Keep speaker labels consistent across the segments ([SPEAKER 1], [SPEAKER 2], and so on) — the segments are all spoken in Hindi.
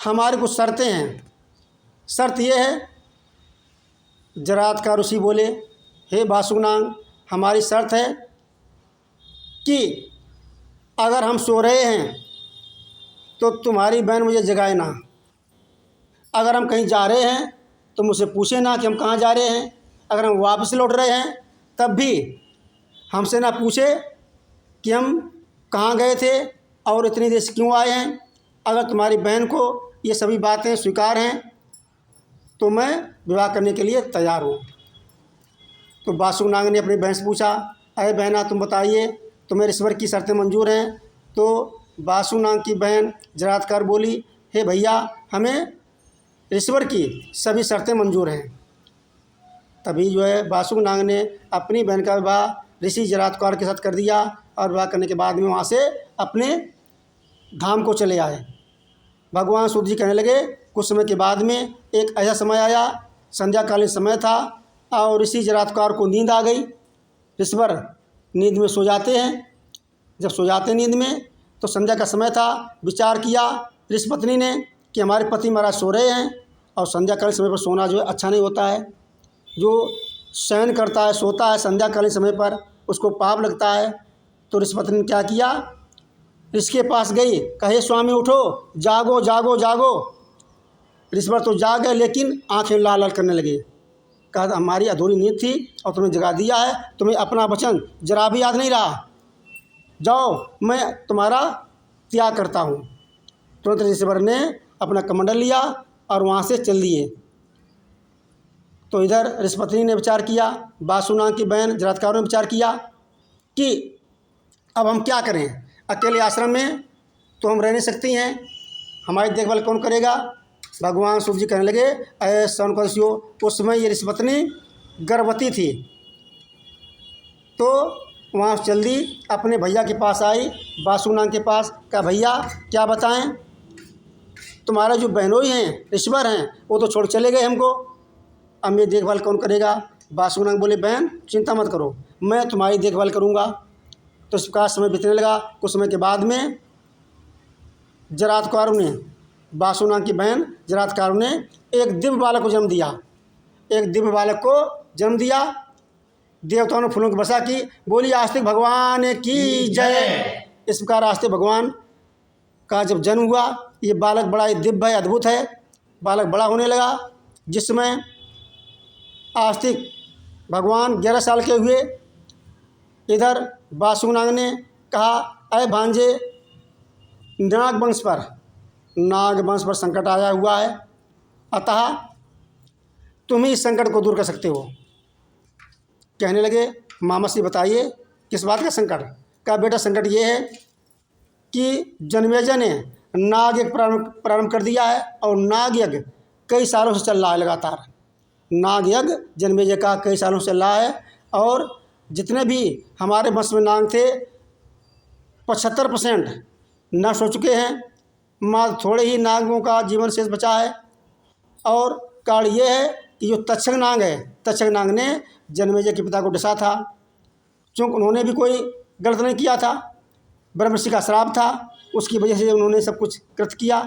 [SPEAKER 1] हमारी कुछ शर्तें हैं। शर्त ये है, जरात का ऋषि बोले, हे बासुनांग, हमारी शर्त है कि अगर हम सो रहे हैं तो तुम्हारी बहन मुझे जगाए ना। अगर हम कहीं जा रहे हैं तो मुझसे पूछे ना कि हम कहाँ जा रहे हैं। अगर हम वापस लौट रहे हैं तब भी हमसे ना पूछे कि हम कहाँ गए थे और इतनी देर से क्यों आए हैं। अगर तुम्हारी बहन को ये सभी बातें स्वीकार हैं तो मैं विवाह करने के लिए तैयार हूँ। तो बासुनाग ने अपनी बहन से पूछा, अरे बहना तुम बताइए, तुम्हें ईश्वर की शर्तें मंजूर हैं? तो बासुनाग की बहन जरातकार बोली, हे भैया, हमें ईश्वर की सभी शर्तें मंजूर हैं। तभी बासुनाग ने अपनी बहन का विवाह ऋषि जरातकार के साथ कर दिया और विवाह करने के बाद में वहाँ से अपने धाम को चले आए। भगवान सूर्य जी कहने लगे, कुछ समय के बाद में एक ऐसा समय आया, संध्याकालीन समय था और ऋषि जरातकार को नींद आ गई। ईश्वर नींद में सो जाते हैं। जब सो जाते नींद में तो संध्या का समय था। विचार किया ऋषि पत्नी ने कि हमारे पति महाराज सो रहे हैं और संध्याकालीन समय पर सोना अच्छा नहीं होता है। जो शयन करता है, सोता है संध्याकालीन समय पर, उसको पाप लगता है। तो ऋषि पत्नी ने क्या किया, ऋषि के पास गई, कहे स्वामी उठो, जागो जागो जागो। ऋषिवर तो जाग गए लेकिन आंखें लाल लाल करने लगे। कहा, हमारी अधूरी नींद थी और तुम्हें जगा दिया है, तुम्हें अपना वचन जरा भी याद नहीं रहा। जाओ, मैं तुम्हारा त्याग करता हूँ। तुरंत ऋषिवर ने अपना कमंडल लिया और वहाँ से चल दिए। तो इधर ऋषि पत्नी ने विचार किया, बासुनाग की बहन जरातकार ने विचार किया कि अब हम क्या करें, अकेले आश्रम में तो हम रह नहीं सकती हैं, हमारी देखभाल कौन करेगा। भगवान सूर्य जी कहने लगे, अरे सौनकादित्यो, उस समय ये ऋषि पत्नी गर्भवती थी। तो वहाँ चल दी, अपने भैया के पास आई, बासुनाग के पास। कहा, भैया क्या बताएं, तुम्हारा जो बहनोई हैं, ईश्वर हैं, वो तो छोड़ चले गए हमको, अब मेरी देखभाल कौन करेगा। बासुनाग बोले, बहन चिंता मत करो, मैं तुम्हारी देखभाल करूँगा। तो इस प्रकार समय बीतने लगा। कुछ समय के बाद में जरातकारों ने, बासुनाग की बहन जरातकारों ने एक दिव्य बालक को जन्म दिया। एक दिव्य बालक को जन्म दिया। देवताओं ने फूलों की वर्षा की, बोली आस्तिक भगवान की जय। इस प्रकार आस्तिक भगवान का जब जन्म हुआ, ये बालक बड़ा ही दिव्य है, अद्भुत है। बालक बड़ा होने लगा। जिस समय आस्तिक भगवान 11 साल के हुए, इधर बासुनाग ने कहा, अरे भांजे, नाग वंश पर संकट आया हुआ है, अतः तुम ही इस संकट को दूर कर सकते हो। कहने लगे, मामा से बताइए किस बात का संकट। कहा, बेटा संकट ये है कि जन्मेजय ने नाग यज्ञ प्रारंभ कर दिया है और नाग यज्ञ कई सालों से चल रहा है लगातार। नाग यज्ञ जन्मेजय का कई सालों से चल रहा है और जितने भी हमारे वंश में नाग थे 75% नष्ट हो चुके हैं। मात्र थोड़े ही नागों का जीवन शेष बचा है। और कारण ये है कि जो तक्षक नाग है, तक्षक नाग ने जन्मेजय के पिता को डसा था। चूँकि उन्होंने भी कोई गलत नहीं किया था, ब्रह्मर्षि का श्राप था, उसकी वजह से उन्होंने सब कुछ कृत किया।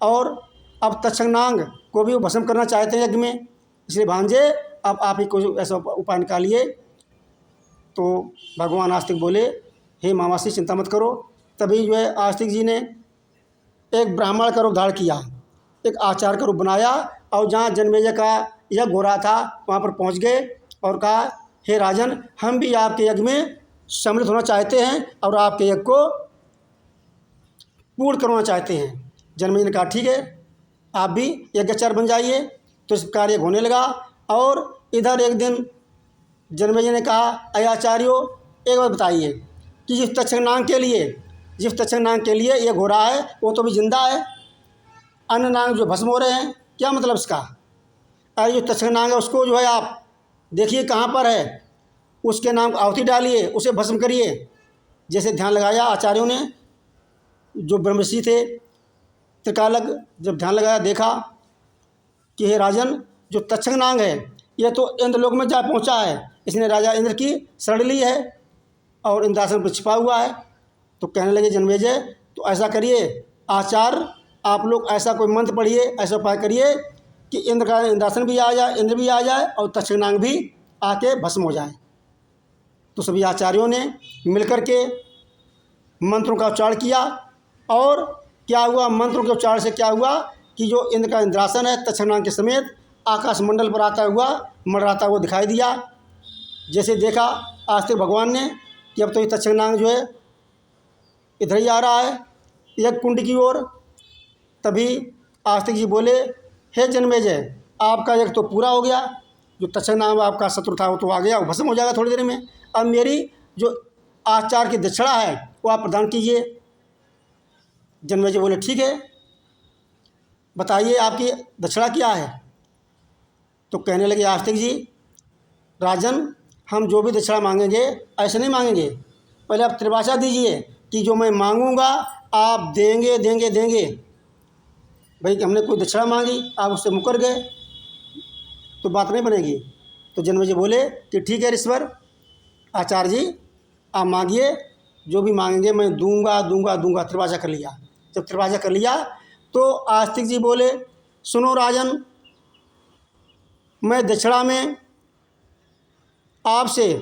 [SPEAKER 1] और अब तक्षक नाग को भी वो भस्म करना चाहते हैं यज्ञ में। इसलिए भांजे, अब आप ही कोई ऐसा उपाय निकालिए। तो भगवान आस्तिक बोले, हे मामासी चिंता मत करो। तभी आस्तिक जी ने एक ब्राह्मण का रूप धारण किया, एक आचार्य का रूप बनाया और जहाँ जन्मेजय का यज्ञ हो रहा था वहाँ पर पहुँच गए और कहा, हे राजन, हम भी आपके यज्ञ में सम्मिलित होना चाहते हैं और आपके यज्ञ को पूर्ण करवाना चाहते हैं। जन्मेजय ने कहा, ठीक है, आप भी यज्ञाचार्य बन जाइए। तो इस प्रकार यज्ञ होने लगा। और इधर एक दिन जन्मेजय ने कहा, अय आचार्यों, एक बात बताइए कि जिस तक्षक नाग के लिए यज्ञ हो रहा है वो तो भी जिंदा है, अन्य नाग जो भस्म हो रहे हैं, क्या मतलब इसका। अरे जो तक्षक नाग है उसको आप देखिए कहाँ पर है, उसके नाम को आहुति डालिए, उसे भस्म करिए। जैसे ध्यान लगाया आचार्यों ने, जो ब्रह्मर्षि थे त्रिकालज्ञ, जब ध्यान लगाया देखा कि हे राजन, जो तक्षक नाग है ये तो इंद्रलोक में जा पहुंचा है, इसने राजा इंद्र की शरण ली है और इंद्रासन पर छिपा हुआ है। तो कहने लगे जन्मेजय, तो ऐसा करिए, आचार्य आप लोग ऐसा कोई मंत्र पढ़िए, ऐसा उपाय करिए कि इंद्र का इंद्रासन भी आ जाए, इंद्र भी आ जाए और तक्षकनाग भी आके भस्म हो जाए। तो सभी आचार्यों ने मिलकर के मंत्रों का उच्चारण किया और क्या हुआ, मंत्रों के उच्चारण से क्या हुआ कि जो इंद्र का इंद्रासन है तक्षकनाग के समेत आकाश मंडल पर आता हुआ मंडराता हुआ दिखाई दिया। जैसे देखा आस्तिक भगवान ने कि अब तो ये तक्षकनाग जो है इधर ही आ रहा है एक कुंड की ओर, तभी आस्तिक जी बोले, हे जन्मेजय, आपका यज्ञ तो पूरा हो गया, जो तक्षकनाग आपका शत्रु था वो तो आ गया, वो भस्म हो जाएगा थोड़ी देर में। अब मेरी जो आचार की दक्षिणा है वो आप प्रदान कीजिए। जन्मेजय बोले, ठीक है, बताइए आपकी दक्षिणा क्या है। तो कहने लगे आस्तिक जी, राजन, हम जो भी दक्षिणा मांगेंगे ऐसे नहीं मांगेंगे, पहले आप त्रिभाषा दीजिए कि जो मैं मांगूंगा आप देंगे देंगे देंगे। भाई हमने कोई दक्षिणा मांगी, आप उससे मुकर गए तो बात नहीं बनेगी। तो जन्मेजय बोले कि ठीक है ऋषिवर, आचार्य जी आप मांगिए, जो भी मांगेंगे मैं दूंगा दूंगा दूंगा। त्रिभाषा कर लिया। जब त्रिभाषा कर लिया तो आस्तिक जी बोले, सुनो राजन, मैं दक्षिणा में आपसे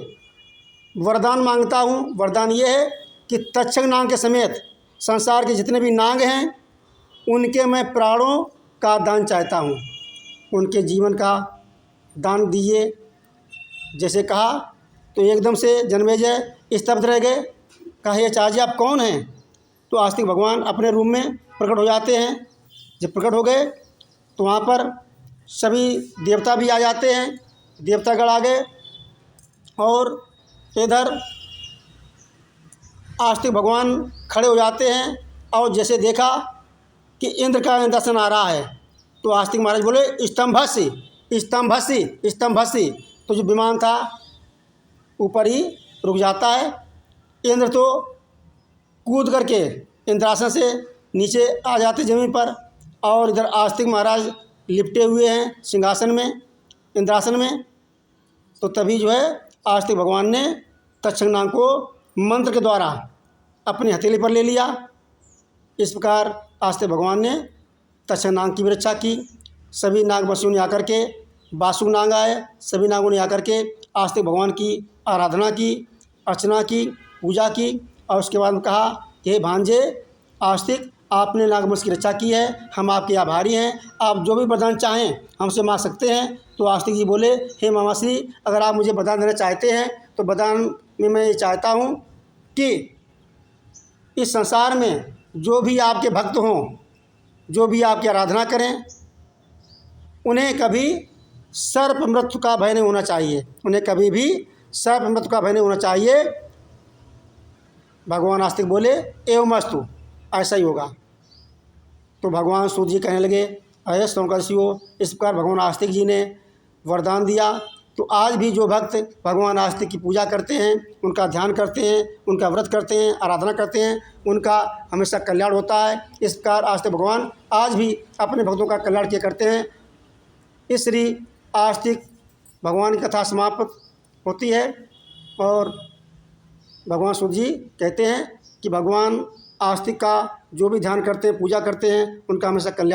[SPEAKER 1] वरदान मांगता हूँ। वरदान ये है कि तक्षकनाग के समेत संसार के जितने भी नाग हैं उनके मैं प्राणों का दान चाहता हूँ, उनके जीवन का दान दीजिए। जैसे कहा तो एकदम से जन्मेजय स्तब्ध रह गए। कहा, ये आचार्य आप कौन हैं? तो आस्तिक भगवान अपने रूप में प्रकट हो जाते हैं। जब प्रकट हो गए तो वहाँ पर सभी देवता भी आ जाते हैं, देवतागण आ गए और इधर आस्तिक भगवान खड़े हो जाते हैं और जैसे देखा कि इंद्र का इंद्रासन आ रहा है तो आस्तिक महाराज बोले, स्तंभस्य स्तंभस्य स्तंभस्य। तो जो विमान था ऊपर ही रुक जाता है। इंद्र तो कूद करके इंद्रासन से नीचे आ जाते ज़मीन पर और इधर आस्तिक महाराज लिपटे हुए हैं सिंहासन में, इंद्रासन में। तो तभी जो है आस्तिक भगवान ने तक्षकनाग को मंत्र के द्वारा अपनी हथेली पर ले लिया। इस प्रकार आस्तिक भगवान ने तक्षकनाग की भी रक्षा की। सभी नागवंशियों ने आकर के, वासुक नाग आए, सभी नागों ने आकर के आस्तिक भगवान की आराधना की, अर्चना की, पूजा की और उसके बाद में कहा कि हे भांजे आस्तिक, आपने नागवंश की रक्षा की है, हम आपके आभारी हैं, आप जो भी वरदान चाहें हमसे मांग सकते हैं। तो आस्तिक जी बोले, हे मामाश्री, अगर आप मुझे वरदान देना चाहते हैं तो वरदान में मैं ये चाहता हूँ कि इस संसार में जो भी आपके भक्त हों, जो भी आपकी आराधना करें, उन्हें कभी सर्प मृत्यु का भय नहीं होना चाहिए, उन्हें कभी भी सर्प मृत्यु का भय नहीं होना चाहिए। भगवान आस्तिक बोले, एवमस्तु, ऐसा ही होगा। तो भगवान सूर्य जी कहने लगे, अये सौंकर्षियों, इस प्रकार भगवान आस्तिक जी ने वरदान दिया। तो आज भी जो भक्त भगवान आस्तिक की पूजा करते हैं, उनका ध्यान करते हैं, उनका व्रत करते हैं, आराधना करते हैं, उनका हमेशा कल्याण होता है। इस प्रकार आस्तिक भगवान आज भी अपने भक्तों का कल्याण किया करते हैं। इस श्री आस्तिक भगवान की कथा समाप्त होती है और भगवान सूर्य जी कहते हैं कि भगवान आस्तिक का जो भी ध्यान करते हैं, पूजा करते हैं, उनका हमेशा कल्याण